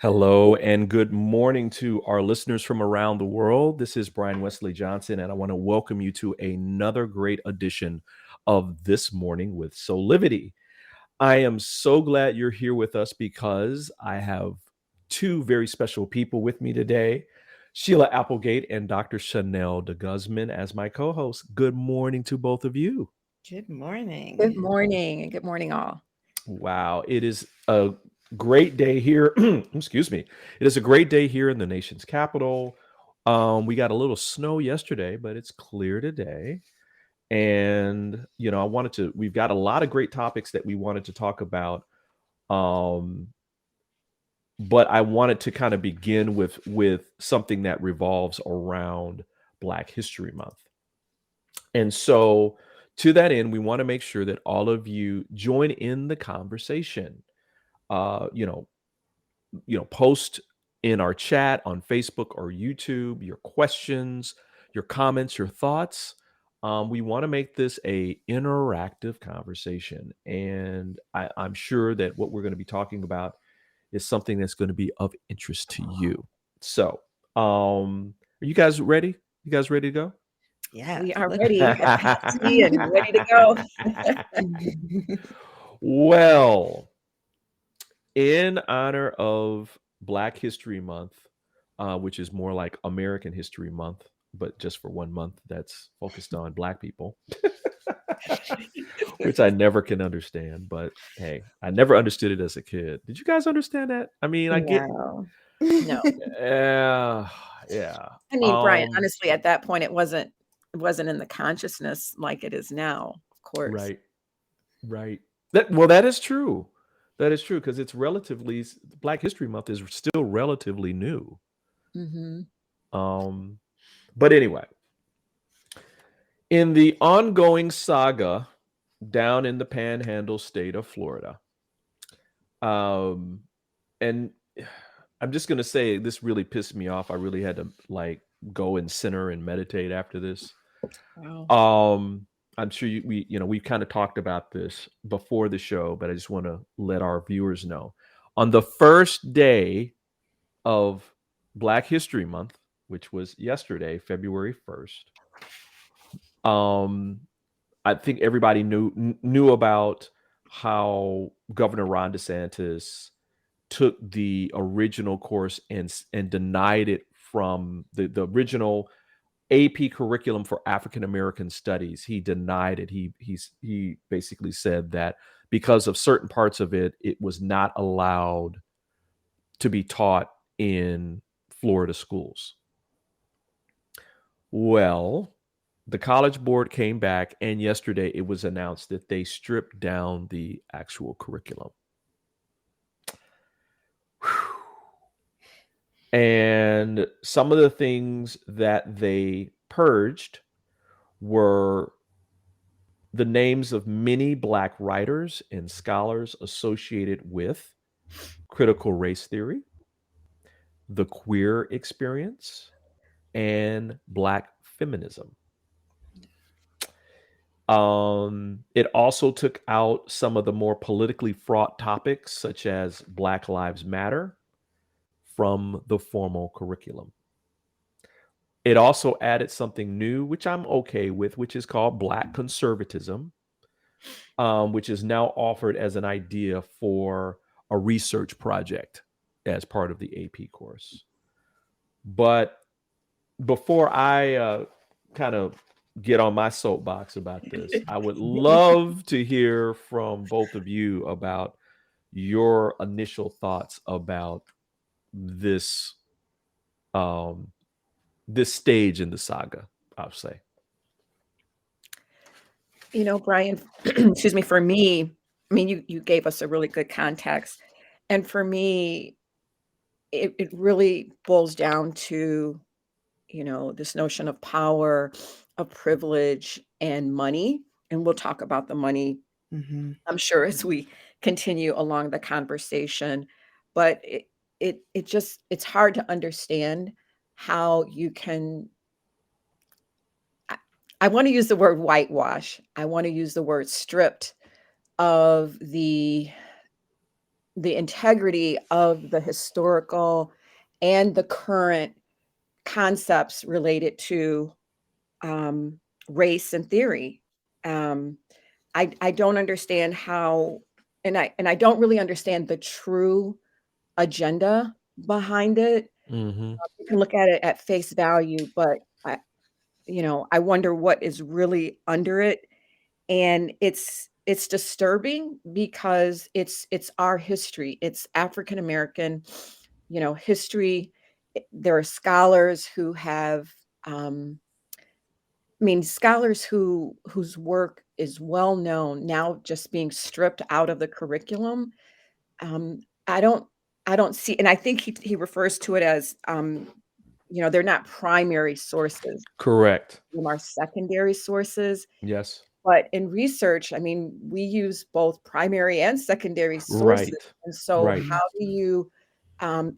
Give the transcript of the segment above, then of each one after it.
Hello and good morning to our listeners from around the world. This is Brian Wesley Johnson, and I want to welcome you to another great edition of This Morning with Soulivity. I am so glad you're here with us because I have two very special people with me today, Sheila Applegate and Dr. Chanel de Guzman as my co-hosts. Good morning to both of you. Good Good morning. morning and good morning, all. Wow, it is a great day here. Excuse me. It is a great day here in the nation's capital. We got a little snow yesterday, but it's clear today. And we've got a lot of great topics that we wanted to talk about. Um, but I wanted to kind of begin with something that revolves around Black History Month. And so to that end, we want to make sure that all of you join in the conversation. Uh, you know, post in our chat on Facebook or YouTube your questions, your comments, your thoughts. We want to make this a interactive conversation, and I'm sure that what we're going to be talking about is something that's going to be of interest to you. So, are you guys ready? You guys ready to go? Yes, We are let's ready, do Patsy, and ready to go. it. Well, in honor of Black History Month, which is more like American History Month, but just for 1 month that's focused on Black people, which I never can understand. But hey, I never understood it as a kid. Did you guys understand that? I mean, I get, No, no. yeah, yeah. I mean, Brian, Um, honestly, at that point, it wasn't in the consciousness like it is now, of course. right, right. That is true. That is true because it's Black History Month is still relatively new. Hmm. Um, but anyway, in the ongoing saga down in the Panhandle state of Florida, um, and I'm just gonna say this really pissed me off. I really had to like go and center and meditate after this. Wow. Um, I'm sure we've kind of talked about this before the show, but I just want to let our viewers know. On the first day of Black History Month, which was yesterday, February 1st, um, I think everybody knew about how Governor Ron DeSantis took the original course and denied it from the original AP curriculum for African American studies. He denied it. He basically said that because of certain parts of it, it was not allowed to be taught in Florida schools. Well, the College Board came back, and yesterday it was announced that they stripped down the actual curriculum. And some of the things that they purged were the names of many Black writers and scholars associated with critical race theory, the queer experience, and Black feminism. It also took out some of the more politically fraught topics, such as Black Lives Matter, from the formal curriculum. It also added something new, which I'm okay with, which is called Black conservatism, which is now offered as an idea for a research project as part of the AP course. But before I kind of get on my soapbox about this, I would love to hear from both of you about your initial thoughts about this um, this stage in the saga. I'll say. Brian, excuse me, for me, I mean, you gave us a really good context. And for me, it really boils down to, this notion of power, of privilege, and money. And we'll talk about the money, Mhm. I'm sure, as we continue along the conversation. But it's hard to understand how you can. I, I want to use the word whitewash. I want to use the word stripped of the integrity of the historical and the current concepts related to race and theory. Um, I don't understand how, and I don't really understand the true agenda behind it. Mm-hmm. You can look at it at face value, but I wonder what is really under it. And it's disturbing because it's our history. It's African American, history. There are scholars who have, scholars whose work is well known now just being stripped out of the curriculum. Um, I don't I don't see, and I think he refers to it as, they're not primary sources, Correct. them are secondary sources. Yes. But in research, we use both primary and secondary sources. Right. And so Right. how do you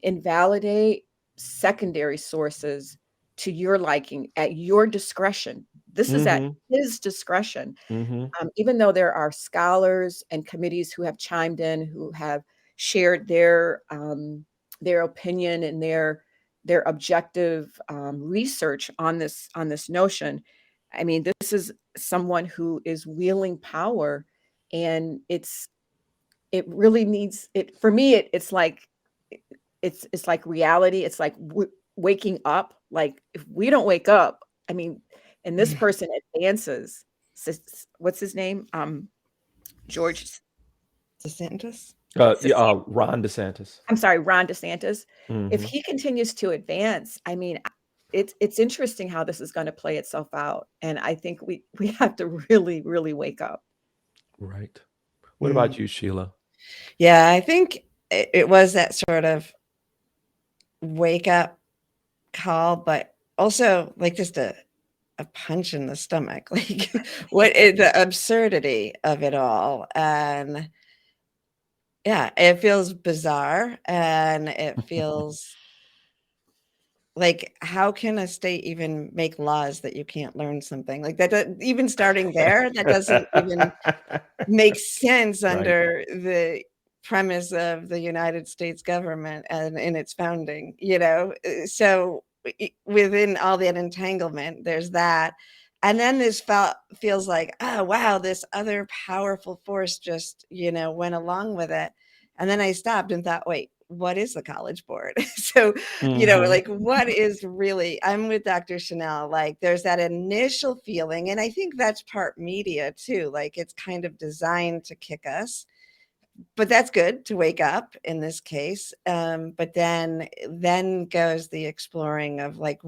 invalidate secondary sources to your liking at your discretion? This is at Mm-hmm. his discretion. Mm-hmm. Even though there are scholars and committees who have chimed in, who have shared their opinion and their objective research on this notion. This is someone who is wielding power, and it really needs it for me. It's like reality. It's like waking up. Like if we don't wake up, and this person advances. What's his name? George. DeSantis? Ron DeSantis. I'm sorry, Ron DeSantis. If Mm-hmm. he continues to advance, it's interesting how this is going to play itself out, and I think we have to really, really wake up. Right. What about you, Sheila? Yeah, I think it was that sort of wake up call, but also like just a punch in the stomach. Like, what is the absurdity of it all? And yeah, it feels bizarre, and it feels like, how can a state even make laws that you can't learn something like that? Even starting there, that doesn't even make sense Right. under the premise of the United States government and in its founding, So within all that entanglement, there's that. And then this feels like, oh, wow, this other powerful force just, went along with it. And then I stopped and thought, wait, what is the College Board? So, Mm-hmm. like, what is really, I'm with Dr. Chanel, like there's that initial feeling. And I think that's part media too. Like it's kind of designed to kick us, but that's good to wake up in this case. But then goes the exploring of like,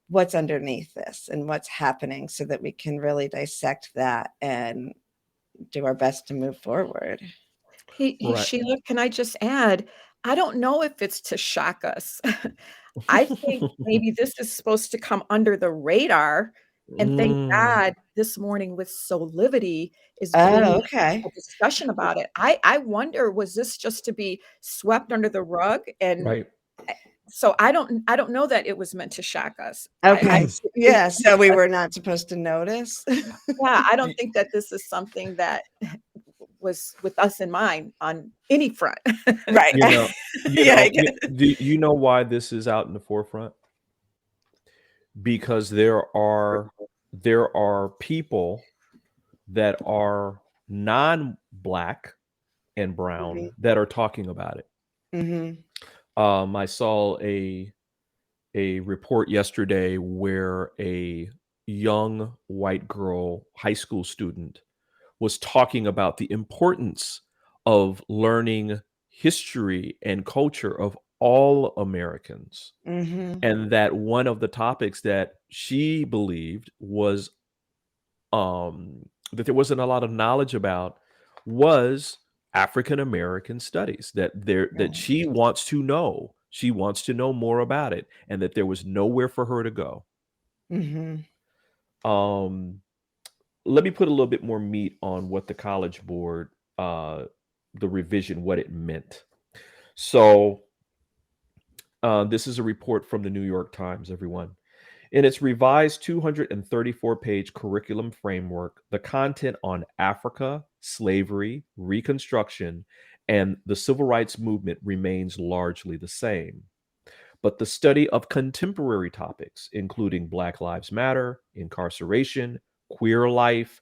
what's underneath this and what's happening, so that we can really dissect that and do our best to move forward. Hey, Right. Sheila, can I just add? I don't know if it's to shock us. I think maybe this is supposed to come under the radar, and thank God this morning with Soulivity is bringing Oh, okay. a discussion about it. I wonder, was this just to be swept under the rug? And Right. so I don't know that it was meant to shock us. Okay. Yeah. So we were not supposed to notice. Yeah, I don't think that this is something that was with us in mind on any front. Right. Do you know why this is out in the forefront? Because there are people that are non-black and brown that are talking about it. Mm-hmm. I saw a report yesterday where a young white girl, high school student, was talking about the importance of learning history and culture of all Americans. Mm-hmm. And that one of the topics that she believed was that there wasn't a lot of knowledge about was African American studies, that she wants to know. She wants to know more about it, and that there was nowhere for her to go. Mm-hmm. Let me put a little bit more meat on what the College Board, the revision, what it meant. So this is a report from the New York Times, everyone. In its revised 234-page curriculum framework, the content on Africa, slavery, Reconstruction, and the civil rights movement remains largely the same. But the study of contemporary topics, including Black Lives Matter, incarceration, queer life,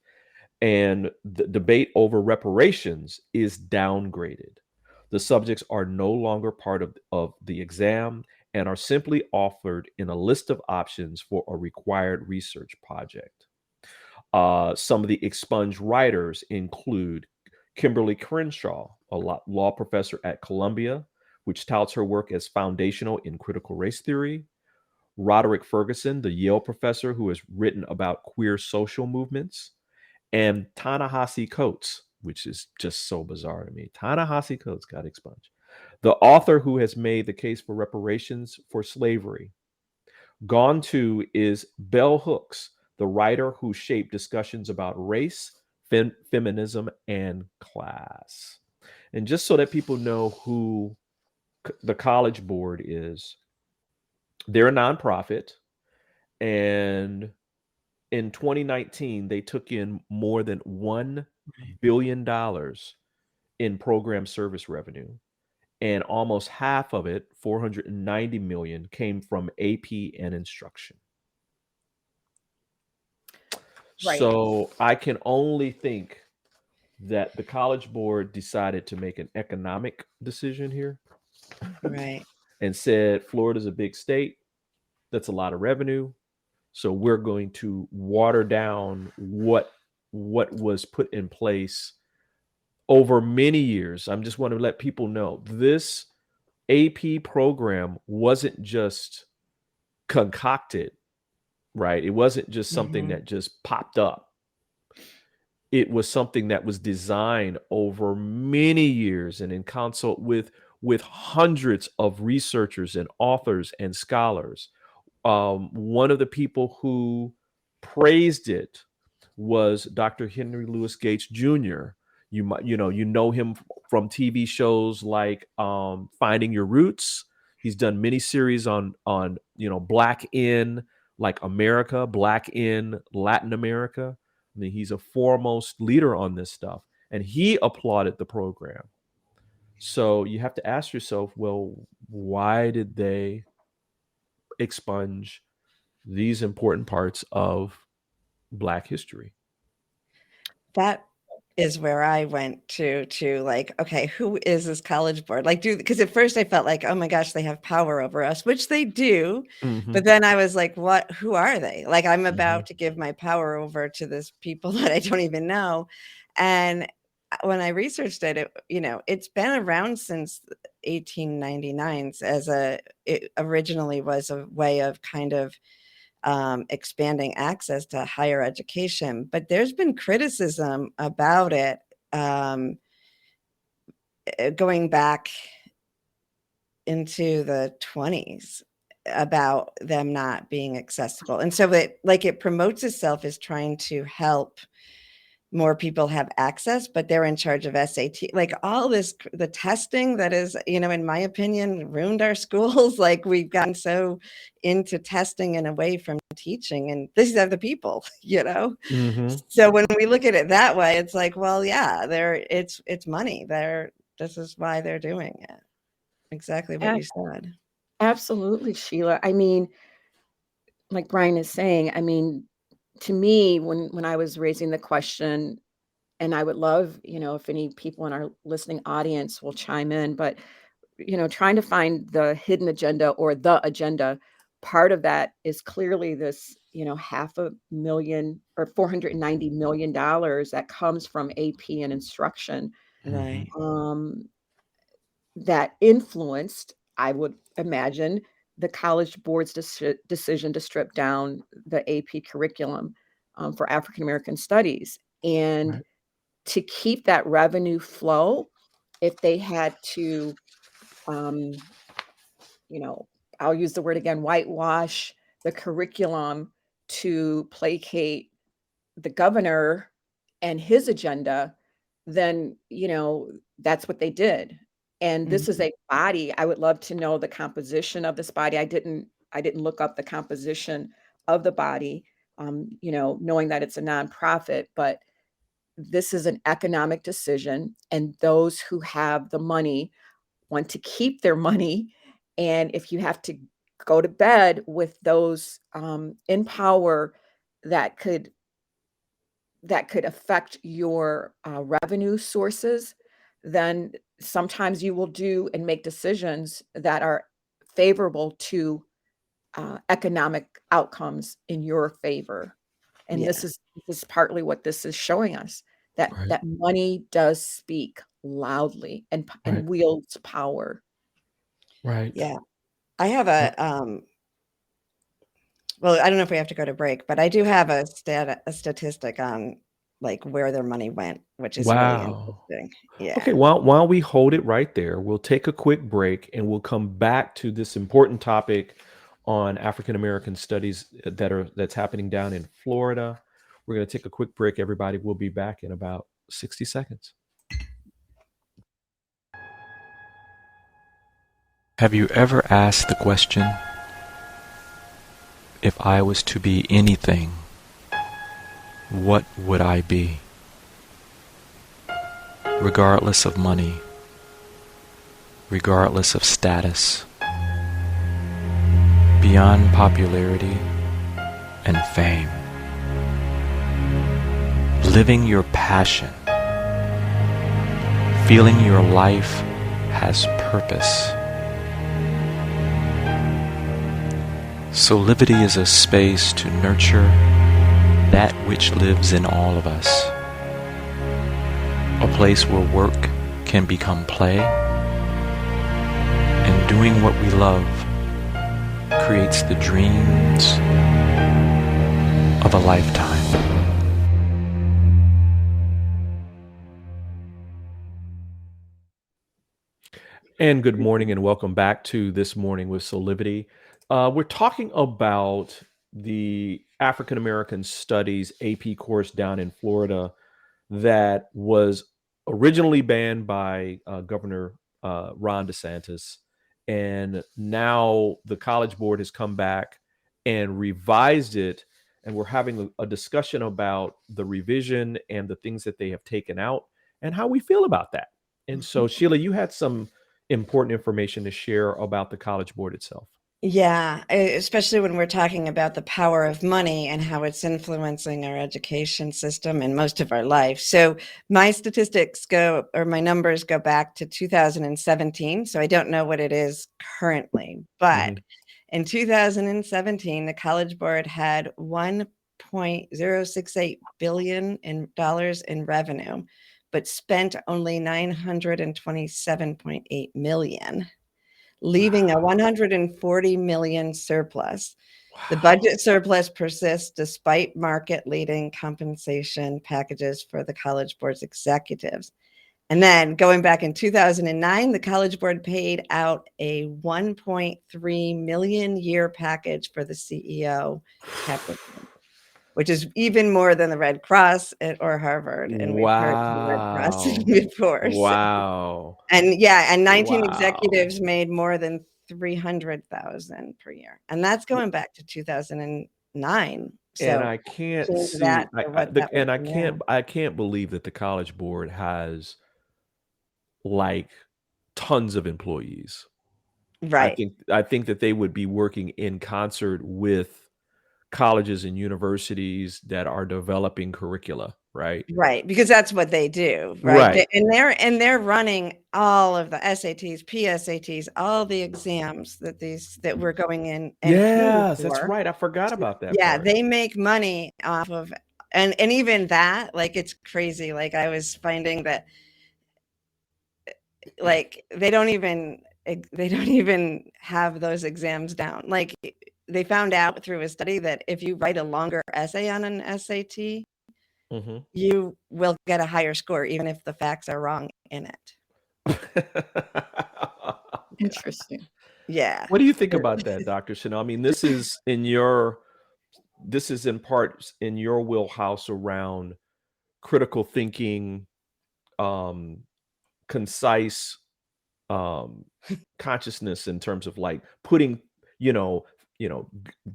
and the debate over reparations, is downgraded. The subjects are no longer part of the exam and are simply offered in a list of options for a required research project. Some of the expunged writers include Kimberly Crenshaw, a law professor at Columbia, which touts her work as foundational in critical race theory. Roderick Ferguson, the Yale professor who has written about queer social movements. And Ta-Nehisi Coates, which is just so bizarre to me. Ta-Nehisi Coates got expunged. The author who has made the case for reparations for slavery. Gone too is Bell Hooks, the writer who shaped discussions about race, feminism, and class. And just so that people know who the College Board is, they're a nonprofit. And in 2019, they took in more than $1 billion in program service revenue. And almost half of it, 490 million, came from AP and instruction. Right. So I can only think that the College Board decided to make an economic decision here Right. and said Florida's a big state. That's a lot of revenue. So we're going to water down what was put in place over many years. I'm just want to let people know this AP program wasn't just concocted, right? It wasn't just something that just popped up. It was something that was designed over many years and in consult with hundreds of researchers and authors and scholars. One of the people who praised it was Dr. Henry Louis Gates Jr. You know him from TV shows like Finding Your Roots. He's done many series on Black in like America, Black in Latin America. I mean, he's a foremost leader on this stuff, and he applauded the program. So you have to ask yourself, well, why did they expunge these important parts of Black history? That is where I went to like, okay, who is this College Board? Like, because at first I felt like, oh my gosh, they have power over us, which they do. But then I was like, who are they? Like, I'm about to give my power over to this people that I don't even know. And when I researched it, it's been around since 1899 it originally was a way of kind of expanding access to higher education. But there's been criticism about it going back into the 20s about them not being accessible. And so it promotes itself as trying to help more people have access, but they're in charge of SAT, like all this, the testing that is, in my opinion, ruined our schools. Like we've gotten so into testing and away from teaching, and these are the people, So when we look at it that way, it's like, well, yeah, it's money. This is why they're doing it. Exactly what you said. Absolutely, Sheila. I mean, like Brian is saying, I mean, to me, when I was raising the question, and I would love, if any people in our listening audience will chime in, but, trying to find the hidden agenda or the agenda, part of that is clearly this, $500,000 or $490 million that comes from AP and instruction. Right. That influenced, I would imagine, the College Board's decision to strip down the AP curriculum for African American studies. And to keep that revenue flow, if they had to, I'll use the word again, whitewash the curriculum to placate the governor and his agenda, then, that's what they did. And this is a body. I would love to know the composition of this body. I didn't look up the composition of the body, knowing that it's a nonprofit, but this is an economic decision, and those who have the money want to keep their money. And if you have to go to bed with those in power that could affect your revenue sources, then sometimes you will do and make decisions that are favorable to economic outcomes in your favor. And Yeah. this is partly what this is showing us, that Right. money does speak loudly and Right. wields power. Right. Yeah. I have a well, I don't know if we have to go to break, but I do have a statistic on like where their money went, which is really Wow. interesting. Okay, Yeah. while we hold it right there, we'll take a quick break and we'll come back to this important topic on African American studies that's happening down in Florida. We're going to take a quick break, everybody. We'll be back in about 60 seconds. Have you ever asked the question, if I was to be anything, what would I be? Regardless of money, regardless of status, beyond popularity and fame. Living your passion, feeling your life has purpose. Soulivity is a space to nurture that which lives in all of us. A place where work can become play, and doing what we love creates the dreams of a lifetime. And good morning and welcome back to This Morning with Soulivity. We're talking about the African American Studies AP course down in Florida that was originally banned by Governor Ron DeSantis. And now the College Board has come back and revised it. And we're having a discussion about the revision and the things that they have taken out and how we feel about that. And so, Sheila, you had some important information to share about the College Board itself. Yeah, especially when we're talking about the power of money and how it's influencing our education system and most of our life. So my my numbers go back to 2017. So I don't know what it is currently, but in 2017, the College Board had $1.068 billion in revenue, but spent only $927.8 million, leaving a $140 million surplus. The budget surplus persists despite market-leading compensation packages for the College Board's executives. And then going back in 2009, the College Board paid out a $1.3 million year package for the CEO, which is even more than the Red Cross or Harvard. And we've heard from the Red Cross Wow. before. Wow. So. And 19 Wow. executives made more than $300,000 per year. And that's going back to 2009. So And I can't change see, that for what that would be now. I can't believe that the College Board has like tons of employees. Right. I think that they would be working in concert with colleges and universities that are developing curricula, right? Right, because that's what they do, right? Right. They're running all of the SATs, PSATs, all the exams that we're going in and paying Yes, that's for. right. I forgot about that Yeah, part. they make money off of, and even that, like, it's crazy. Like, I was finding that, like, they don't even have those exams down. Like, they found out through a study that if you write a longer essay on an SAT, Mhm. you will get a higher score, even if the facts are wrong in it. Interesting. Yeah. What do you think about that, Dr. Chanel? I mean, this is in part in your wheelhouse around critical thinking, concise consciousness in terms of like putting,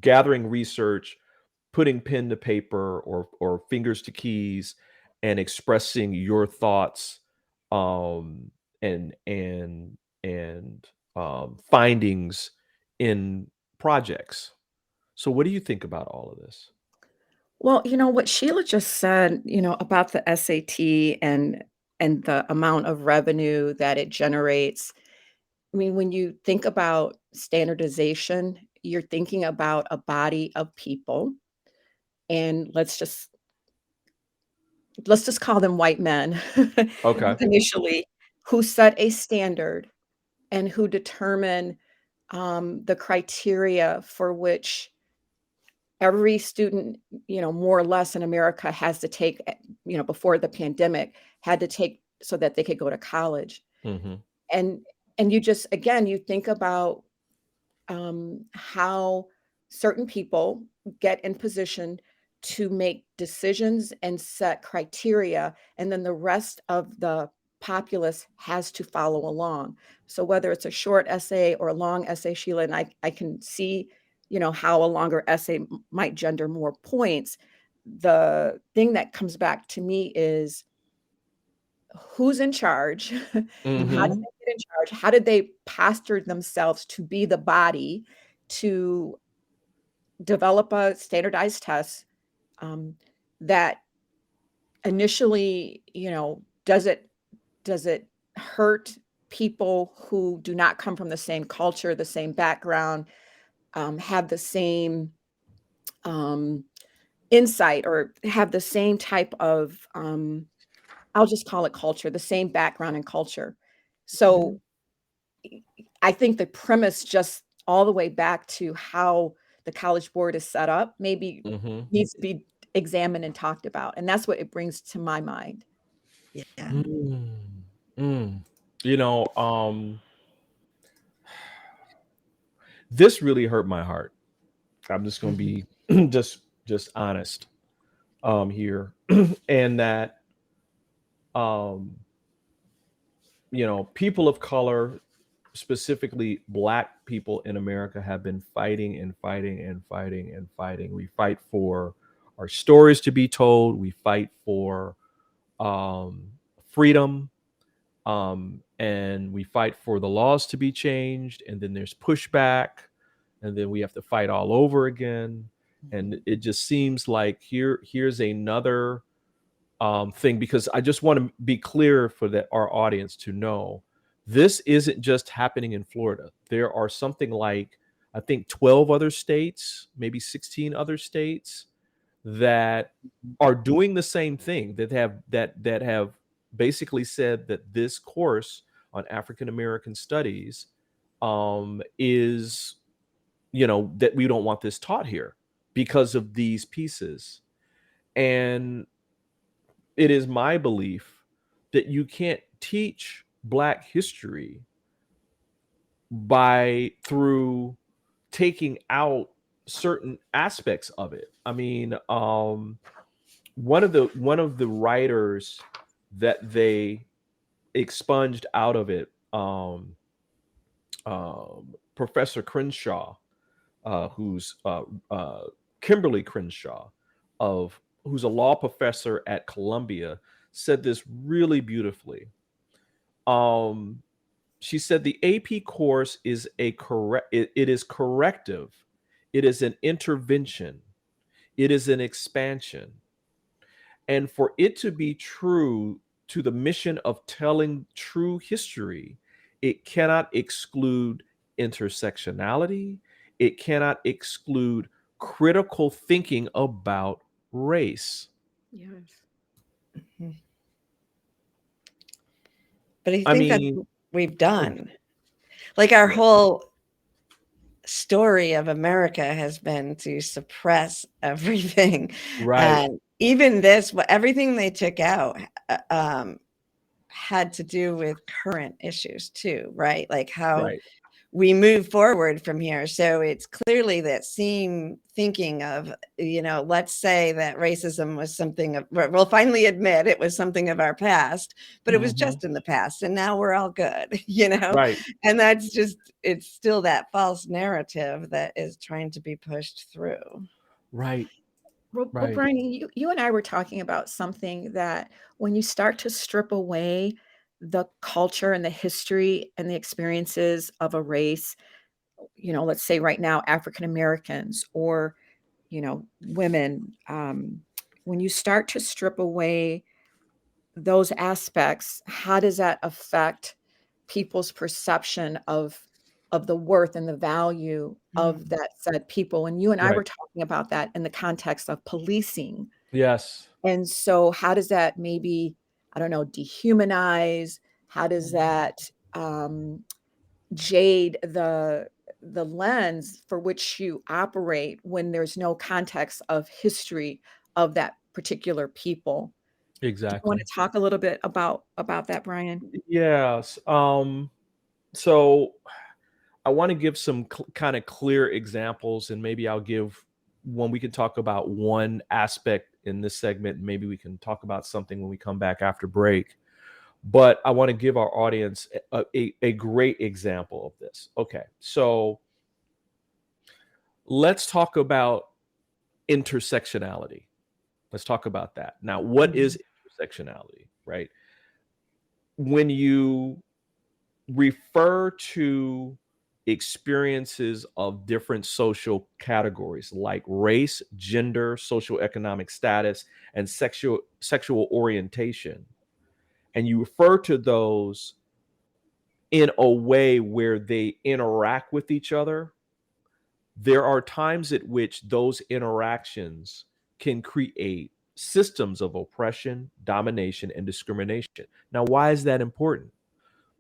gathering research, putting pen to paper or fingers to keys and expressing your thoughts, um, and findings in projects. So what do you think about all of this? Well, what Sheila just said, about the SAT and the amount of revenue that it generates. I mean, when you think about standardization, you're thinking about a body of people, and let's just call them white men Okay. initially, who set a standard and who determine the criteria for which every student, more or less in America has to take, before the pandemic, had to take so that they could go to college. Hmm. And and you just again, you think about how certain people get in position to make decisions and set criteria, and then the rest of the populace has to follow along. So whether it's a short essay or a long essay, Sheila, and I can see, how a longer essay might gender more points. The thing that comes back to me is who's in charge? How did Hmm. Mhm. they get in charge? How did they posture themselves to be the body to develop a standardized test um, that initially, does it hurt people who do not come from the same culture, the same background, have the same um, insight, or have the same type of I'll just call it culture, the same background and culture. So Mhm. I think the premise, just all the way back to how the College Board is set up, maybe Hmm. needs to be examined and talked about, and that's what it brings to my mind. Yeah. Mm. Mm. You know, this really hurt my heart. I'm just going to Mhm. be just honest here, and that um, people of color, specifically Black people in America, have been fighting and fighting and fighting and fighting. We fight for our stories to be told. We fight for freedom, and we fight for the laws to be changed. And then there's pushback, and then we have to fight all over again. And it just seems like here's another thing, because I just want to be clear for our audience to know this isn't just happening in Florida. There are something like, I think, 12 other states, maybe 16 other states that are doing the same thing, that have basically said that this course on African American studies is, that we don't want this taught here because of these pieces. And it is my belief that you can't teach Black history by through taking out certain aspects of it. I mean, one of the writers that they expunged out of it, Professor Crenshaw, who's Kimberly Crenshaw, of who's a law professor at Columbia, said this really beautifully. Um, she said the AP course is it is corrective, it is an intervention, it is an expansion, and for it to be true to the mission of telling true history, it cannot exclude intersectionality, it cannot exclude critical thinking about race. Yes. Mhm. But I I think that's mean, what we've oh, done. Like our yeah, whole story of America has been to suppress everything. right, And even this, everything they took out uh, um, had to do with current issues too, right? Like how right. we move forward from here. So it's clearly that same thinking of, let's say that racism was something of, we'll finally admit it was something of our past, but it was Mhm. just in the past and now we're all good, you know? Right. And that's just, it's still that false narrative that is trying to be pushed through. Right. Well, Right. Brian, you and I were talking about something that when you start to strip away the culture and the history and the experiences of a race, let's say right now, African Americans or, women, when you start to strip away those aspects, how does that affect people's perception of the worth and the value of that said people? And you and I Right. were talking about that in the context of policing. Yes. And so how does that maybe, I don't know, dehumanize? How does that jade the lens for which you operate when there's no context of history of that particular people? Do you want Exactly. to talk a little bit about that, Brian? Yes. So I want to give some kind of clear examples, and maybe I'll give one. We can talk about one aspect in this segment. Maybe we can talk about something when we come back after break. But I want to give our audience a great example of this. Okay, so let's talk about intersectionality. Let's talk about that. Now, what is intersectionality, right? When you refer to experiences of different social categories like race, gender, social economic status, and sexual orientation, and you refer to those in a way where they interact with each other, there are times at which those interactions can create systems of oppression, domination, and discrimination. Now, why is that important?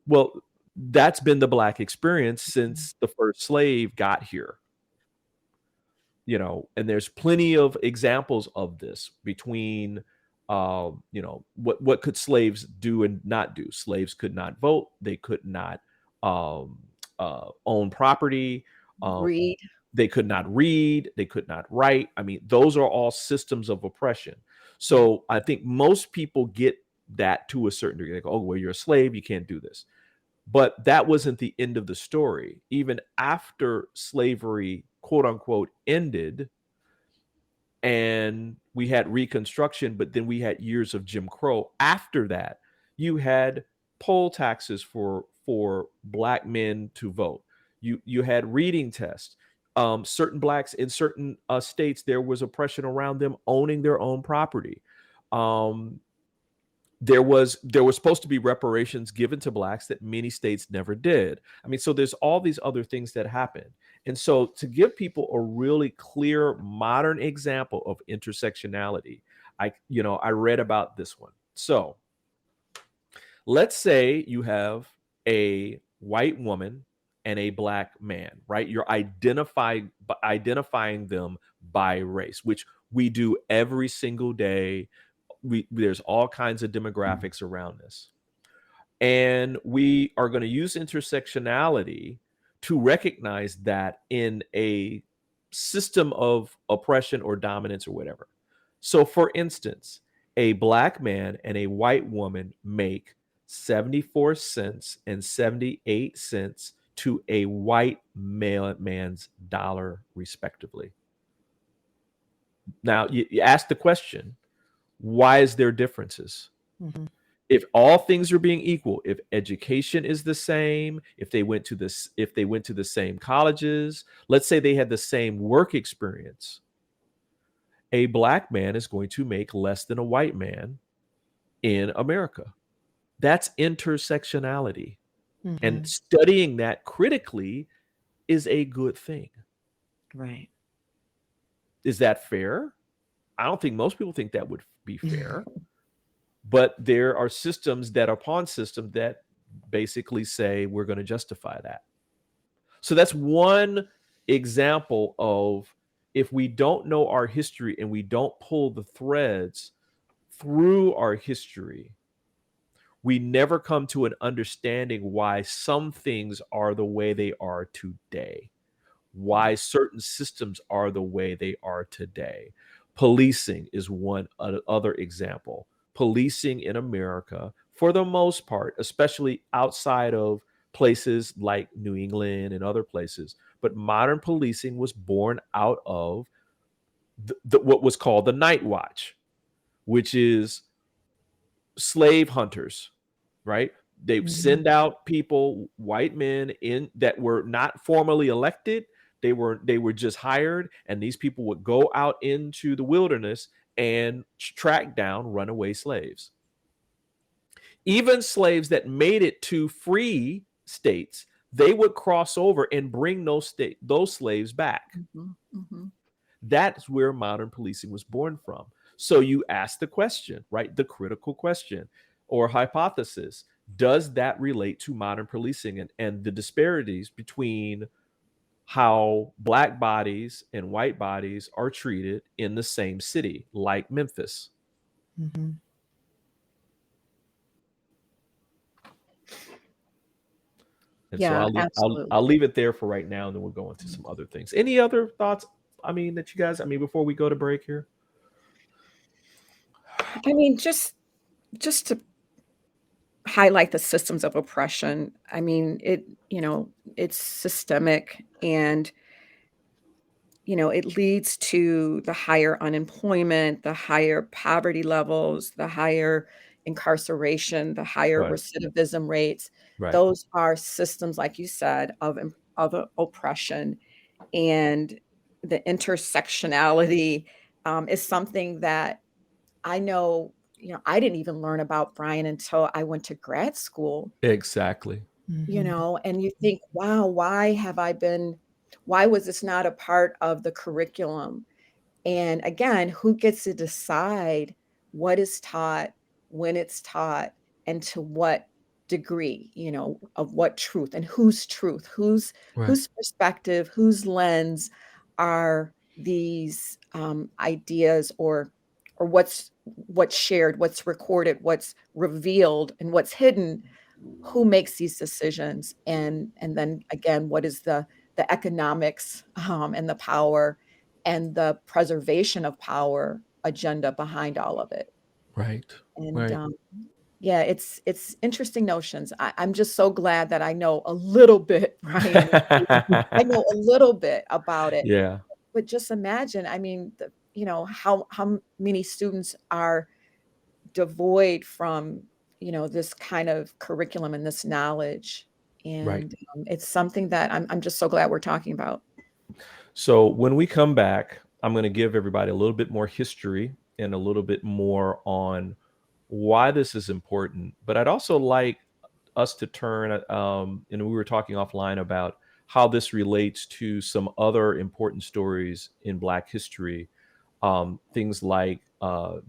Well, that's been the Black experience since the first slave got here. And there's plenty of examples of this between, what could slaves do and not do? Slaves could not vote. They could not um, own property. Um, Read. they could not read. They could not write. I mean, those are all systems of oppression. So I think most people get that to a certain degree. They go, oh, well, you're a slave. You can't do this. But that wasn't the end of the story. Even after slavery, quote unquote, ended, and we had Reconstruction, but then we had years of Jim Crow. After that, you had poll taxes for Black men to vote. You had reading tests. Certain Blacks in certain states, there was oppression around them owning their own property. Um, there was supposed to be reparations given to Blacks that many states never did. I mean, so there's all these other things that happen. And so to give people a really clear modern example of intersectionality, I read about this one. So let's say you have a white woman and a Black man, right? You're identifying them by race, which we do every single day. There's all kinds of demographics around this, and we are going to use intersectionality to recognize that in a system of oppression or dominance or whatever. So for instance, a Black man and a white woman make 74 cents and 78 cents to a white male man's dollar respectively. Now you ask the question, why is there differences? If all things are being equal, if education is the same, if they went to the same colleges, let's say they had the same work experience, a Black man is going to make less than a white man in America. That's intersectionality. And studying that critically is a good thing. Right. Is that fair? I don't think most people think that would be fair. But there are systems that are pawn systems that basically say we're going to justify that. So that's one example of, if we don't know our history and we don't pull the threads through our history, we never come to an understanding why some things are the way they are today, why certain systems are the way they are today. Policing is one other example. Policing in America, for the most part, especially outside of places like New England and other places, but modern policing was born out of what was called the night watch, which is slave hunters, right? They send out people, white men in that were not formally elected. They were just hired, and these people would go out into the wilderness and track down runaway slaves. Even slaves that made it to free states, they would cross over and bring those slaves back. That's where modern policing was born from. So you ask the question, right? The critical question or hypothesis: does that relate to modern policing and the disparities between how black bodies and white bodies are treated in the same city, like Memphis? Mm-hmm. And so Yeah, I'll absolutely. leave it there for right now, and then we'll go into some other things. Any other thoughts? I mean, that you guys, I mean, before we go to break here. I mean, just to highlight the systems of oppression. I mean, it's systemic, and it leads to the higher unemployment, the higher poverty levels, the higher incarceration, the higher Right, recidivism rates. right, Those are systems, like you said, of oppression, and the intersectionality is something that I know. I didn't even learn about, Brian, until I went to grad school. exactly. And you think, wow, why was this not a part of the curriculum? And again, who gets to decide what is taught, when it's taught, and to what degree, of what truth, and whose truth, Right, whose perspective, whose lens are these ideas, or what's shared, what's recorded, what's revealed, and what's hidden. Who makes these decisions, and then again, what is the economics, and the power and the preservation of power agenda behind all of it? right, And right. yeah, it's interesting notions. I'm just so glad that I know a little bit, Brian. I know a little bit about it, Yeah, but just imagine, I mean, how many students are devoid from, this kind of curriculum and this knowledge. right. And it's something that I'm just so glad we're talking about. So when we come back, I'm going to give everybody a little bit more history and a little bit more on why this is important. But I'd also like us to turn, and we were talking offline about how this relates to some other important stories in Black history. Things like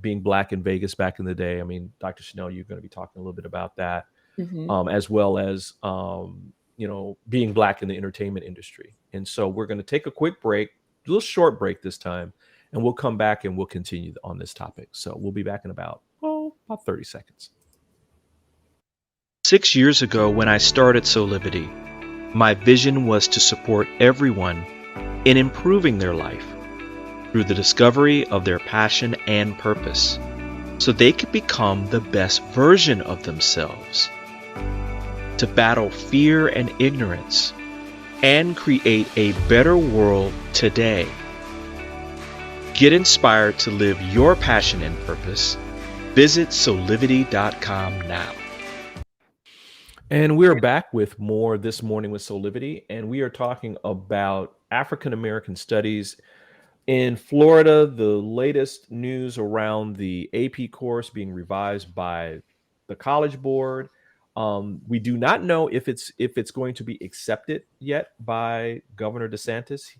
being Black in Vegas back in the day. I mean, Dr. Chanel, you're going to be talking a little bit about that, Mhm. as well as being Black in the entertainment industry. And so we're going to take a quick break, a little short break this time, and we'll come back and we'll continue on this topic. So we'll be back in about 30 seconds. 6 years ago, when I started Soulivity, my vision was to support everyone in improving their life through the discovery of their passion and purpose, so they could become the best version of themselves, to battle fear and ignorance, and create a better world today. Get inspired to live your passion and purpose. Visit Soulivity.com now. And we're back with more this morning with Soulivity, and we are talking about African American studies in Florida. The latest news around the AP course being revised by the College Board. We do not know if it's going to be accepted yet by Governor DeSantis.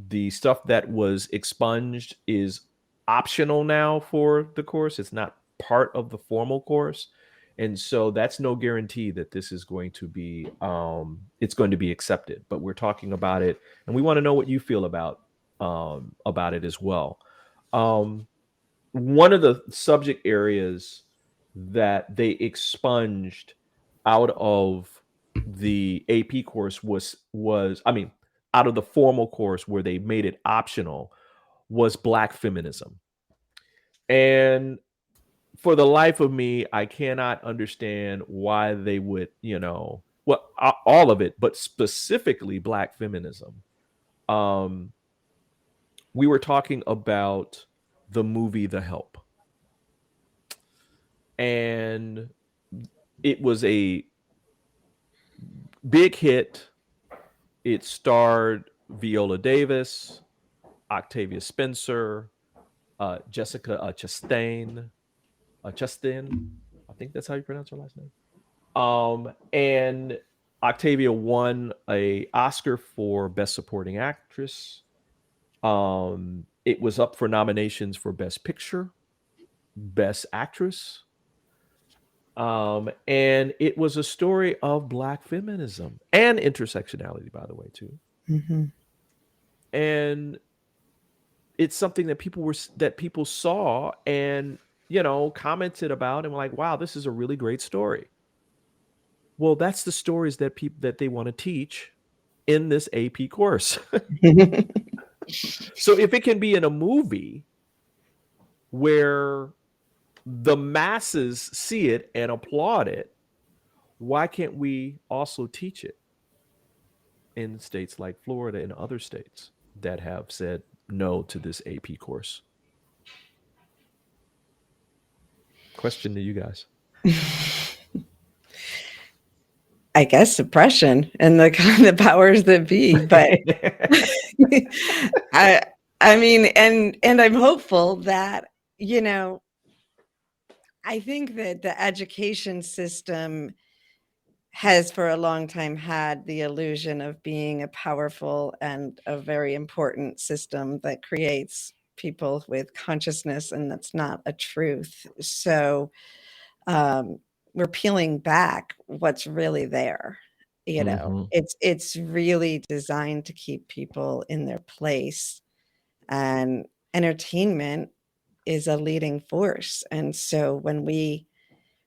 The stuff that was expunged is optional now for the course. It's not part of the formal course. And so that's no guarantee that this is going to be it's going to be accepted. But we're talking about it, and we want to know what you feel about it as well. One of the subject areas that they expunged out of the AP course was I mean, out of the formal course where they made it optional, was Black feminism. And for the life of me, I cannot understand why they would, well, all of it, but specifically Black feminism. Um, we were talking about the movie The Help. And it was a big hit. It starred Viola Davis, Octavia Spencer, Jessica Chastain. Chastain, I think that's how you pronounce her last name. And Octavia won a Oscar for Best Supporting Actress. It was up for nominations for Best Picture, Best Actress. And it was a story of Black feminism and intersectionality, by the way, too. Mm-hmm. And it's something that people saw and, commented about and were like, wow, this is a really great story. Well, that's the stories that they want to teach in this AP course. So if it can be in a movie where the masses see it and applaud it, why can't we also teach it in states like Florida and other states that have said no to this AP course? Question to you guys. I guess suppression and the powers that be, but I mean, and I'm hopeful that, I think that the education system has for a long time had the illusion of being a powerful and a very important system that creates people with consciousness, and that's not a truth. So we're peeling back what's really there. It's really designed to keep people in their place, and entertainment is a leading force. And so when we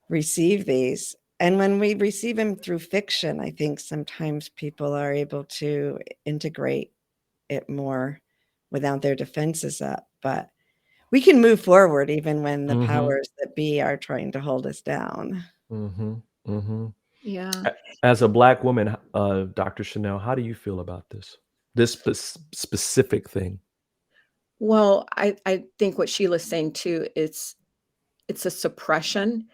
receive these, and when we receive them through fiction, I think sometimes people are able to integrate it more without their defenses up. But we can move forward even when the powers that be are trying to hold us down. Yeah. As a Black woman, Dr. Chanel, how do you feel about this specific thing? Well, I think what Sheila's saying too, it's a suppression.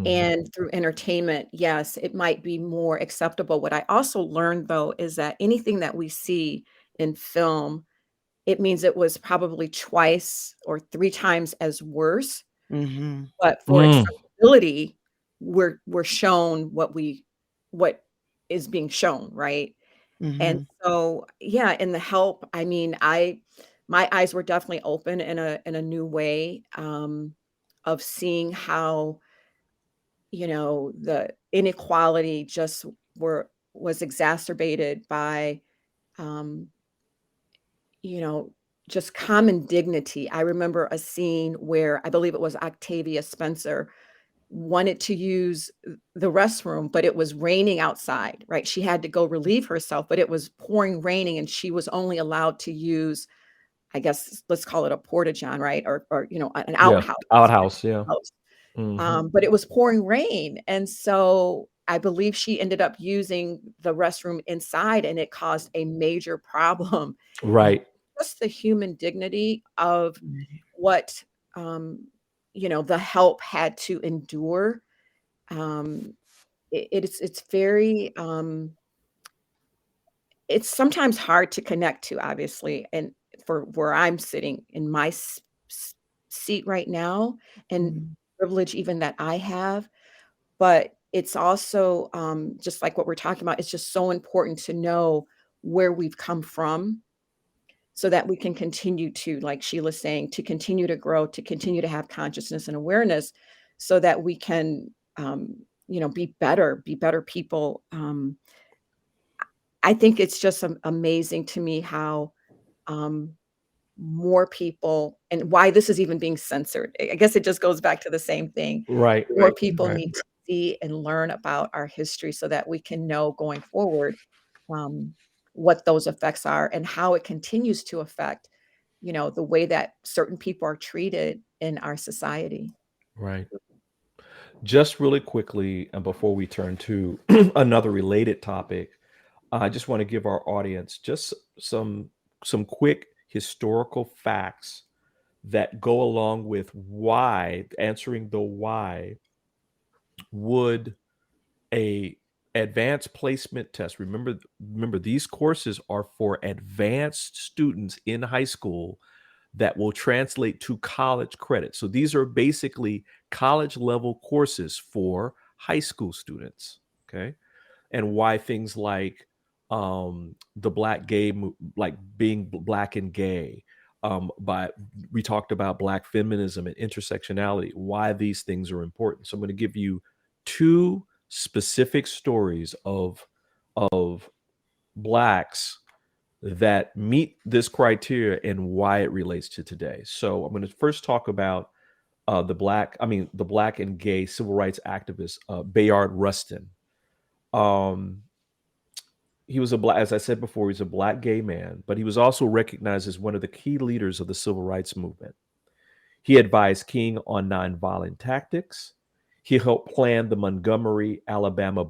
And through entertainment, yes, it might be more acceptable. What I also learned, though, is that anything that we see in film, it means it was probably twice or 3 times as worse. Mm-hmm. But for acceptability, we're shown what is being shown, right? And so, yeah, in The Help, I mean, my eyes were definitely open in a new way, of seeing how, the inequality just was exacerbated by, um, you know, just common dignity. I remember a scene where I believe it was Octavia Spencer wanted to use the restroom, but it was raining outside, right? She had to go relieve herself, but it was pouring raining, and she was only allowed to use, I guess, let's call it a porta-john, right? Or an outhouse. Outhouse, yeah. But it was pouring rain. And so I believe she ended up using the restroom inside, and it caused a major problem. Right. Just the human dignity of what, The Help had to endure. It's very, it's sometimes hard to connect to, obviously, and for where I'm sitting in my seat right now, and privilege even that I have. But it's also, just like what we're talking about, it's just so important to know where we've come from so that we can continue to, like Sheila's saying, to continue to grow, to continue to have consciousness and awareness so that we can, be better people. I think it's just amazing to me how, more people, and why this is even being censored. I guess it just goes back to the same thing. Right. More people need to see and learn about our history so that we can know going forward, what those effects are and how it continues to affect, the way that certain people are treated in our society. Right. Just really quickly, and before we turn to another related topic, I just want to give our audience just some quick historical facts that go along with why, answering the why would a advanced placement test. Remember these courses are for advanced students in high school that will translate to college credit. So these are basically college level courses for high school students, okay? And why things like the black gay like being black and gay, but we talked about black feminism and intersectionality, why these things are important. So I'm going to give you two specific stories of blacks that meet this criteria and why it relates to today. So I'm going to first talk about the black and gay civil rights activist Bayard Rustin. He was as I said before, he's a black gay man, but he was also recognized as one of the key leaders of the civil rights movement. He advised King on nonviolent tactics. He helped plan the Montgomery, Alabama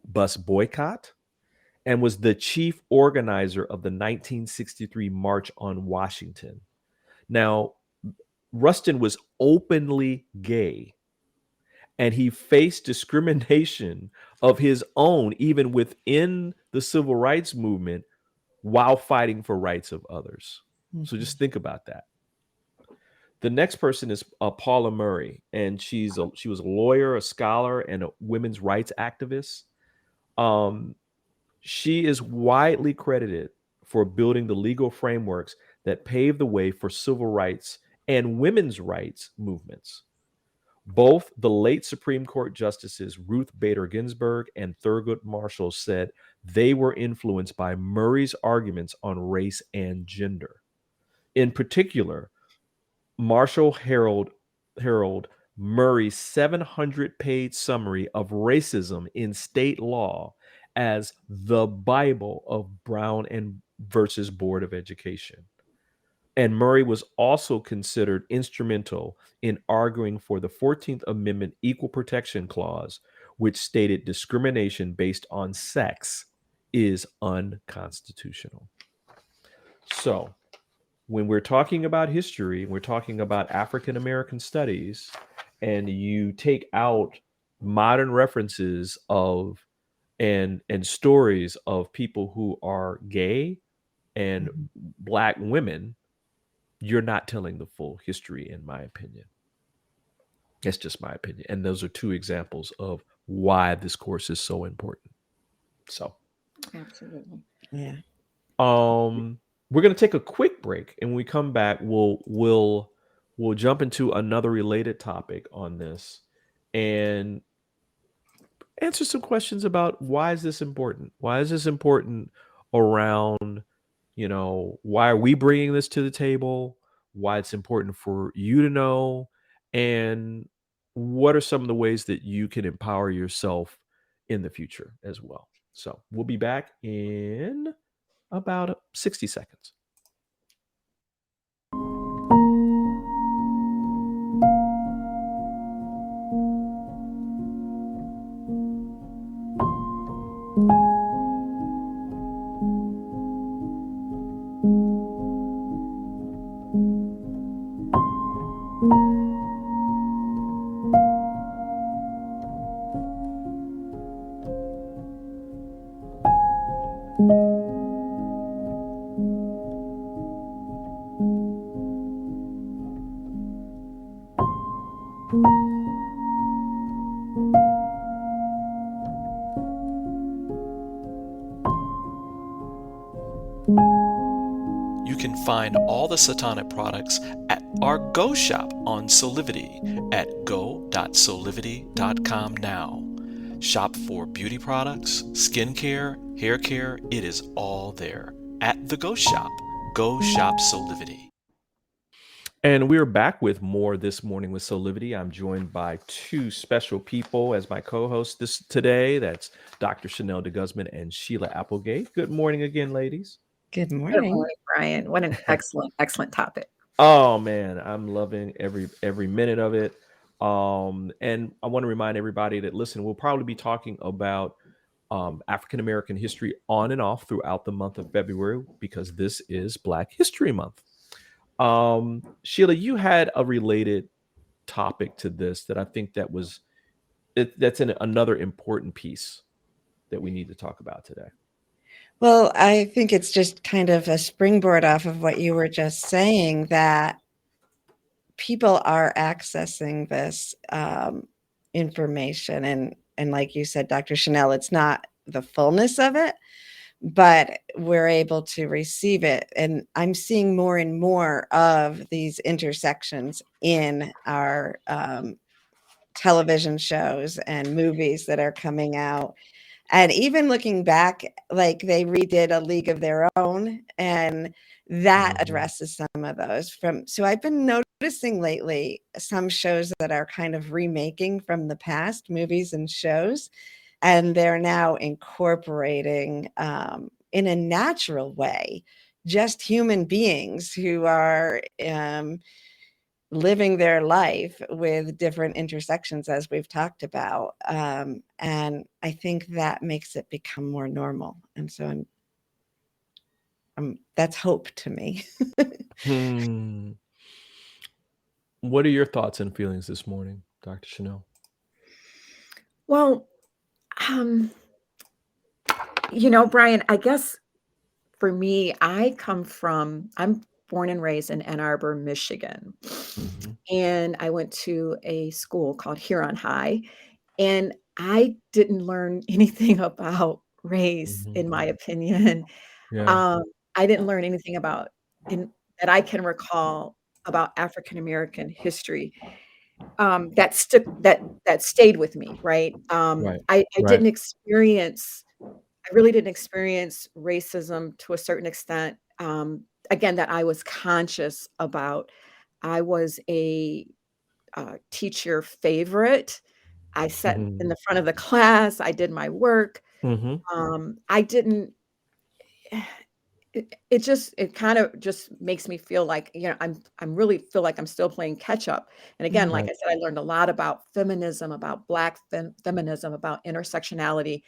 bus boycott and was the chief organizer of the 1963 March on Washington. Now, Rustin was openly gay, and he faced discrimination of his own, even within the civil rights movement, while fighting for rights of others. Mm-hmm. So just think about that. The next person is Paula Murray, and she was a lawyer, a scholar, and a women's rights activist. She is widely credited for building the legal frameworks that paved the way for civil rights and women's rights movements. Both the late Supreme Court Justices Ruth Bader Ginsburg and Thurgood Marshall said they were influenced by Murray's arguments on race and gender. In particular, Marshall heralded Murray's 700-page summary of racism in state law as the Bible of Brown and versus Board of Education. And Murray was also considered instrumental in arguing for the 14th Amendment Equal Protection Clause, which stated discrimination based on sex is unconstitutional. So, when we're talking about history, we're talking about African American studies, and you take out modern references of and stories of people who are gay and black women, you're not telling the full history, in my opinion. That's just my opinion. And those are two examples of why this course is so important. So, absolutely. Yeah. We're going to take a quick break, and when we come back, we'll jump into another related topic on this and answer some questions about why is this important? Why is this important around, why are we bringing this to the table? Why it's important for you to know, and what are some of the ways that you can empower yourself in the future as well. So we'll be back in about 60 seconds. You can find all the Satonic products at our Go shop on Soulivity at go.soulivity.com now. Shop for beauty products, skincare, hair care. It is all there at the Go shop. Go shop Soulivity. And we're back with more this morning with Soulivity. I'm joined by two special people as my co-hosts today. That's Dr. Chanel de Guzman and Sheila Applegate. Good morning again, ladies. Good morning. Good morning, Brian. What an excellent topic. Oh man, I'm loving every minute of it. And I want to remind everybody that listen, we'll probably be talking about African American history on and off throughout the month of February because this is Black History Month. Sheila, you had a related topic to this that I think that's another important piece that we need to talk about today. Well, I think it's just kind of a springboard off of what you were just saying, that people are accessing this information. And like you said, Dr. Chanel, it's not the fullness of it, but we're able to receive it. And I'm seeing more and more of these intersections in our television shows and movies that are coming out. And even looking back, like they redid A League of Their Own, and that addresses some of those so I've been noticing lately some shows that are kind of remaking from the past, movies and shows, and they're now incorporating in a natural way just human beings who are living their life with different intersections, as we've talked about. And I think that makes it become more normal. And so that's hope to me. What are your thoughts and feelings this morning, Dr. Chanel? Well, Brian, I guess for me, I'm born and raised in Ann Arbor, Michigan. And I went to a school called Huron High, and I didn't learn anything about race, in my opinion. Yeah. I didn't learn anything that I can recall about African American history that stayed with me, right? Right. I Right. really didn't experience racism to a certain extent. Again, that I was conscious about. I was a teacher favorite. I sat in the front of the class. I did my work. I didn't. It kind of just makes me feel like, I'm really feel like I'm still playing catch up. And again, like Right. I said, I learned a lot about feminism, about Black feminism, about intersectionality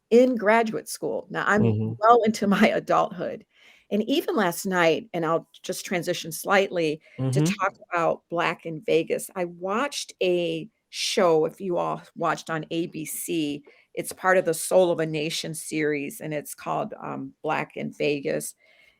in graduate school. Now I'm well into my adulthood. And even last night, and I'll just transition slightly to talk about Black in Vegas. I watched a show, if you all watched on ABC, it's part of the Soul of a Nation series, and it's called Black in Vegas.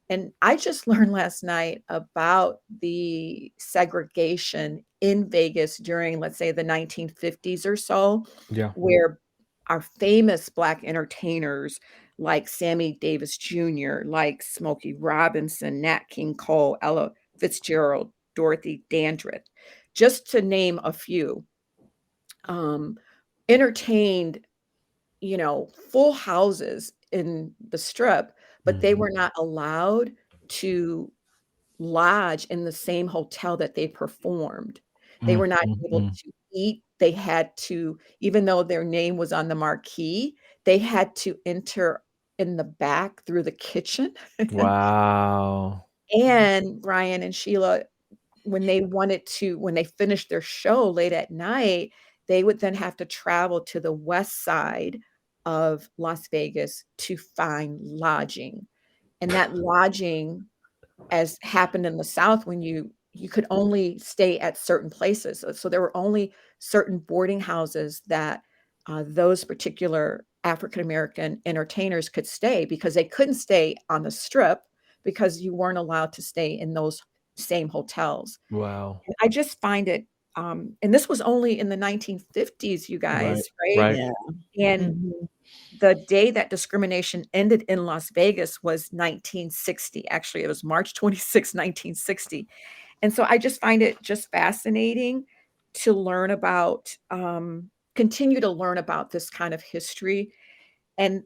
And I just learned last night about the segregation in Vegas during, let's say, the 1950s or so, Yeah. where our famous Black entertainers like Sammy Davis Jr., like Smokey Robinson, Nat King Cole, Ella Fitzgerald, Dorothy Dandridge, just to name a few, entertained, full houses in the Strip, but they were not allowed to lodge in the same hotel that they performed. They were not able to eat. They had to, even though their name was on the marquee, they had to enter in the back through the kitchen. Wow. And Brian and Sheila, when they finished their show late at night, they would then have to travel to the west side of Las Vegas to find lodging. And that lodging, as happened in the South, when you could only stay at certain places. So there were only certain boarding houses that those particular African American entertainers could stay, because they couldn't stay on the Strip because you weren't allowed to stay in those same hotels. Wow. And I just find it, and this was only in the 1950s, you Right. guys, right? Right. Yeah. And the day that discrimination ended in Las Vegas was 1960. Actually, it was March 26, 1960. And so I just find it just fascinating to learn about, continue to learn about this kind of history, and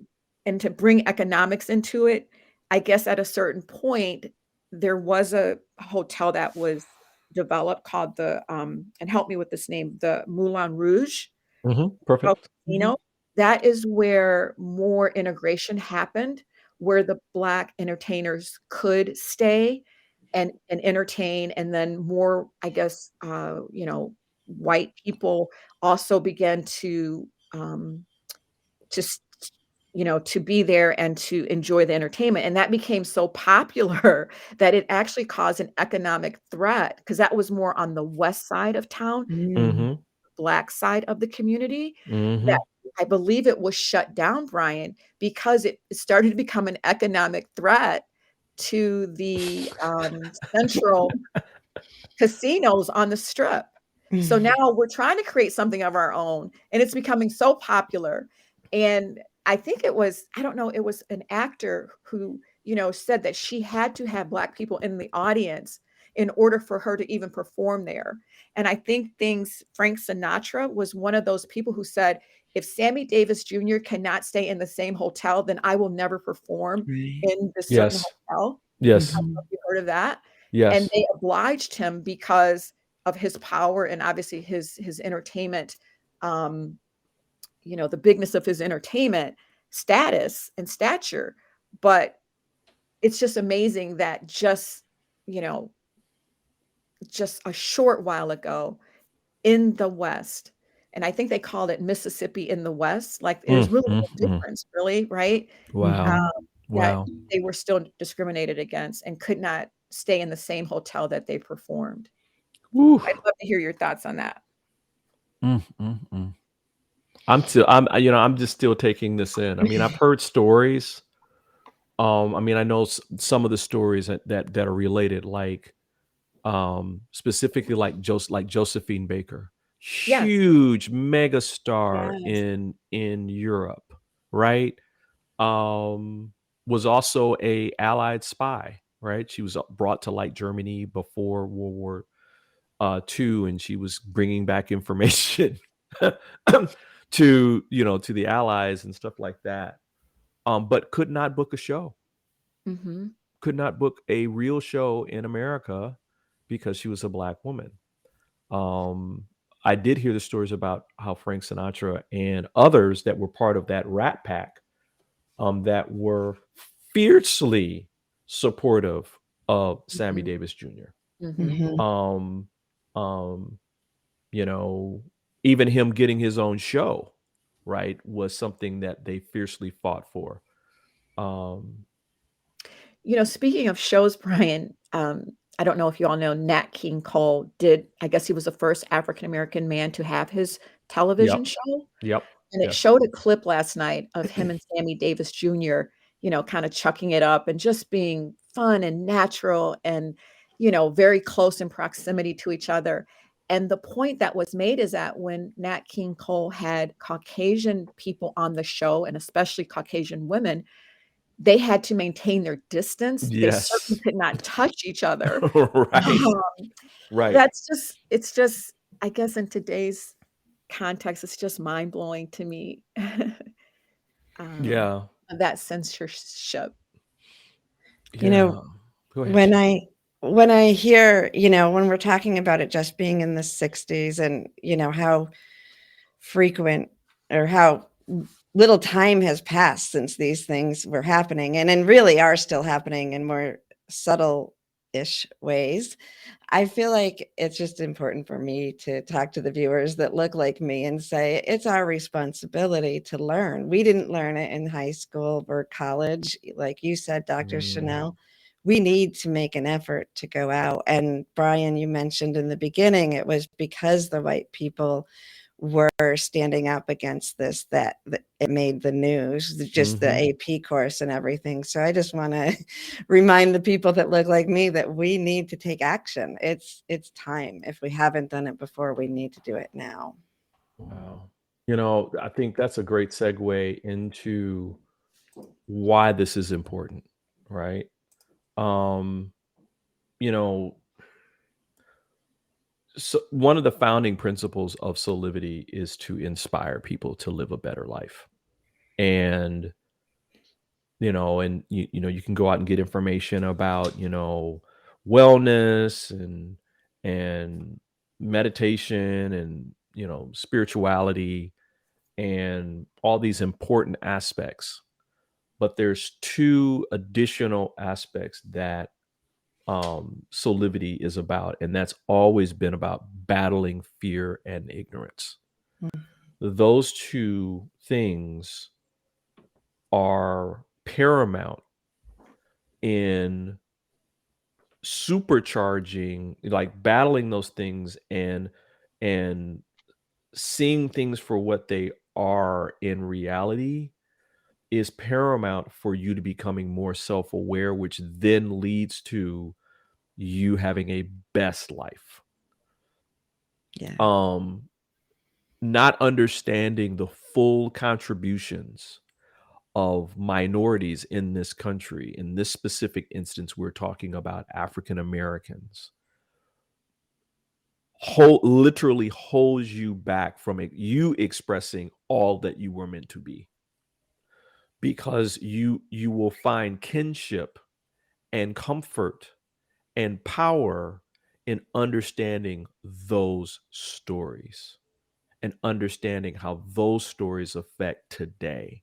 to bring economics into it. I guess at a certain point, there was a hotel that was developed called and help me with this name, the Moulin Rouge Hotel Perfect. Casino. That is where more integration happened, where the Black entertainers could stay and entertain, and then more, I guess, white people also began to s to be there and to enjoy the entertainment. And that became so popular that it actually caused an economic threat because that was more on the west side of town, Mm-hmm. black side of the community, Mm-hmm. that I believe it was shut down, Brian, because it started to become an economic threat to the central casinos on the strip. So now we're trying to create something of our own, and it's becoming so popular. And I think it was, I don't know, it was an actor who, said that she had to have Black people in the audience in order for her to even perform there. And I think Frank Sinatra was one of those people who said, if Sammy Davis Jr. cannot stay in the same hotel, then I will never perform in this certain Yes. hotel. Yes. I don't know if you heard of that. And Yes. they obliged him because of his power and obviously his entertainment, the bigness of his entertainment status and stature. But it's just amazing that just a short while ago in the West, and I think they called it Mississippi in the West, like there's really no difference, really, right? Wow. That Wow. they were still discriminated against and could not stay in the same hotel that they performed. Woo. I'd love to hear your thoughts on that. I'm just still taking this in. I mean, I've heard stories. I mean, I know some of the stories that are related, like specifically like Josephine Baker, Yes. huge mega star Yes. in Europe, right? Was also a Allied spy, right? She was brought to like Germany before World War II, and she was bringing back information to the Allies and stuff like that. But could not book a show. Mm-hmm. Could not book a real show in America because she was a Black woman. I did hear the stories about how Frank Sinatra and others that were part of that Rat Pack that were fiercely supportive of Sammy Mm-hmm. Davis Jr. Mm-hmm. Um, um, you know, even him getting his own show, right, was something that they fiercely fought for. Speaking of shows, Brian, I don't know if you all know Nat King Cole I guess he was the first African American man to have his television Yep. show. Yep. And it Yes. showed a clip last night of him and Sammy Davis Jr., kind of chucking it up and just being fun and natural and, very close in proximity to each other. And the point that was made is that when Nat King Cole had Caucasian people on the show, and especially Caucasian women, they had to maintain their distance. They certainly Yes. could not touch each other. Right. Um, Right. it's just, I guess in today's context, it's just mind-blowing to me. Yeah. That censorship. You know, Yeah. Go ahead. when I hear, when we're talking about it just being in the 60s and, how frequent or how little time has passed since these things were happening and really are still happening in more subtle-ish ways. I feel like it's just important for me to talk to the viewers that look like me and say, it's our responsibility to learn. We didn't learn it in high school or college. Like you said, Dr. Chanel, we need to make an effort to go out. And Brian, you mentioned in the beginning, it was because the white people were standing up against this that it made the news, just the AP course and everything. So I just want to remind the people that look like me that we need to take action. It's time. If we haven't done it before, we need to do it now. Wow. I think that's a great segue into why this is important, right? You know, so one of the founding principles of Soulivity is to inspire people to live a better life. And you can go out and get information about, wellness and meditation and, spirituality and all these important aspects. But there's two additional aspects that Soulivity is about, and that's always been about battling fear and ignorance. Those two things are paramount in supercharging, like battling those things and seeing things for what they are in reality is paramount for you to becoming more self-aware, which then leads to you having a best life. Yeah. Not understanding the full contributions of minorities in this country. In this specific instance, we're talking about African Americans. Literally holds you back from you expressing all that you were meant to be, because you will find kinship and comfort and power in understanding those stories and understanding how those stories affect today.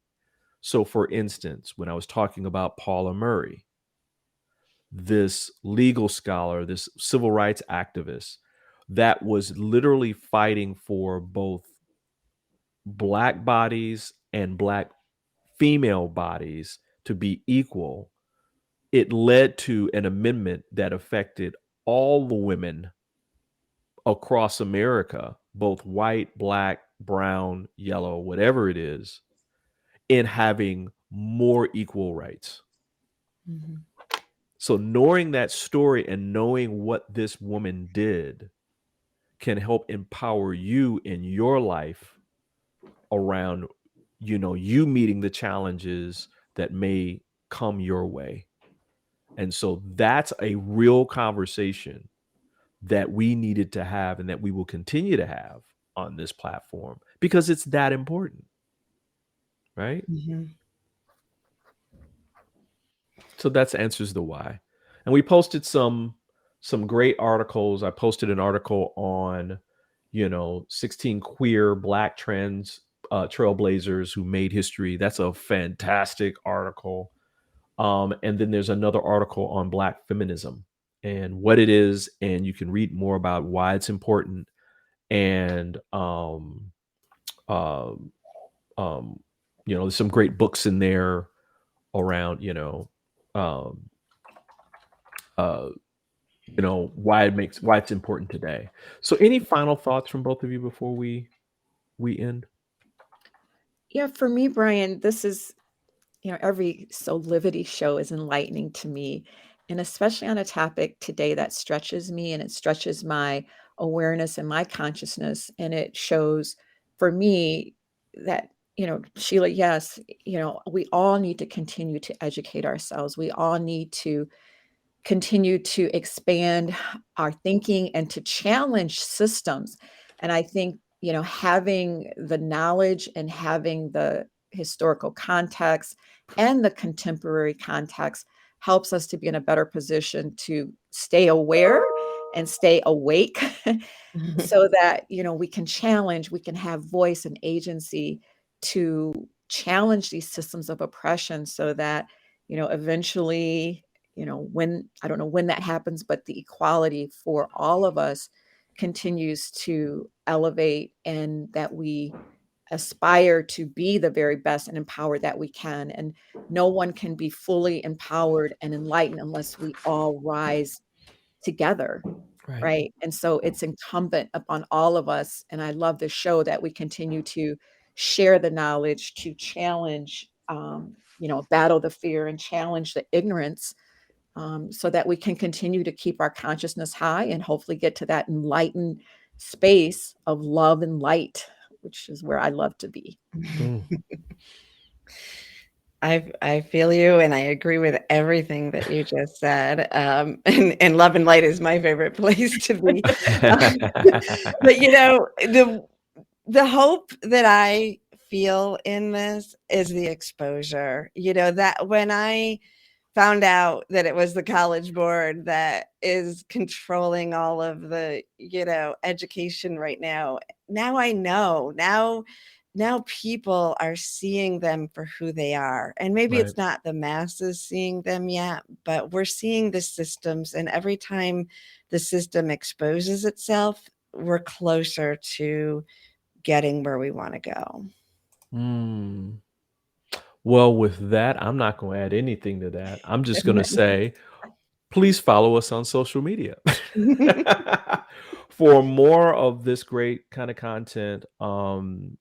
So, for instance, when I was talking about Paula Murray, this legal scholar, this civil rights activist that was literally fighting for both Black bodies and Black female bodies to be equal, it led to an amendment that affected all the women across America, both white, Black, brown, yellow, whatever it is, in having more equal rights. Mm-hmm. So knowing that story and knowing what this woman did can help empower you in your life around, you meeting the challenges that may come your way. And so that's a real conversation that we needed to have and that we will continue to have on this platform because it's that important. Right? Mm-hmm. So that's answers the why. And we posted some great articles. I posted an article on, 16 queer Black trans trailblazers who made history. That's a fantastic article. And then there's another article on Black feminism and what it is, and you can read more about why it's important. And there's some great books in there around, why it's important today. So any final thoughts from both of you before we end? Yeah, for me, Brian, this is, every Soulivity show is enlightening to me, and especially on a topic today that stretches me and it stretches my awareness and my consciousness. And it shows for me that, Sheila, yes, we all need to continue to educate ourselves. We all need to continue to expand our thinking and to challenge systems. And I think, having the knowledge and having the historical context and the contemporary context helps us to be in a better position to stay aware and stay awake so that, we can challenge, we can have voice and agency to challenge these systems of oppression so that, eventually, when I don't know when that happens, but the equality for all of us continues to elevate and that we aspire to be the very best and empowered that we can. And no one can be fully empowered and enlightened unless we all rise together. Right. And so it's incumbent upon all of us. And I love this show that we continue to share the knowledge, to challenge, battle the fear and challenge the ignorance, so that we can continue to keep our consciousness high and hopefully get to that enlightened space of love and light, which is where I love to be. I feel you, and I agree with everything that you just said. And love and light is my favorite place to be. But the hope that I feel in this is the exposure. That when I found out that it was the College Board that is controlling all of the, education right now. Now I know. Now people are seeing them for who they are. And maybe it's not the masses seeing them yet, but we're seeing the systems. And every time the system exposes itself, we're closer to getting where we want to go. Well, with that, I'm not going to add anything to that. I'm just going to say, please follow us on social media for more of this great kind of content. And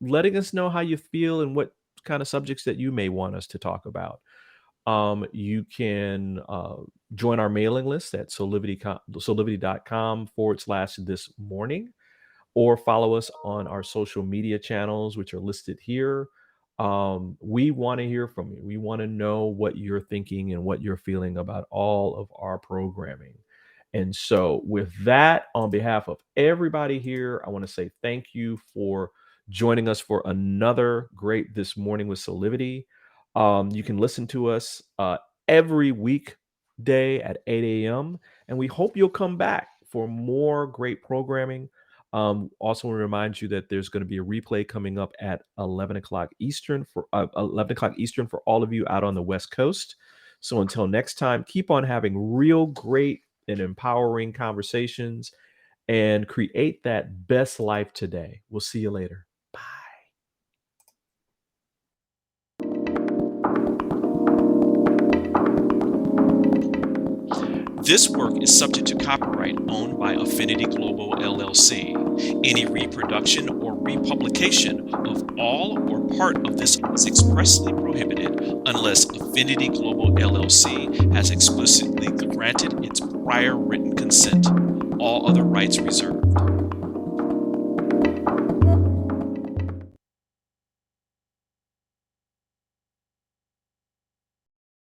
letting us know how you feel and what kind of subjects that you may want us to talk about. You can join our mailing list at soulivity.com/this morning, or follow us on our social media channels, which are listed here. We want to hear from you. We want to know what you're thinking and what you're feeling about all of our programming. And so, with that, on behalf of everybody here, I want to say thank you for joining us for another great This Morning with Soulivity. You can listen to us every weekday at 8 a.m. And we hope you'll come back for more great programming. Also want to remind you that there's going to be a replay coming up at 11 o'clock Eastern for 11 o'clock Eastern for all of you out on the West Coast. So until next time, keep on having real great and empowering conversations and create that best life today. We'll see you later. Bye. This work is subject to copyright owned by Affinity Global LLC. Any reproduction or republication of all or part of this is expressly prohibited unless Affinity Global LLC has explicitly granted its prior written consent. All other rights reserved.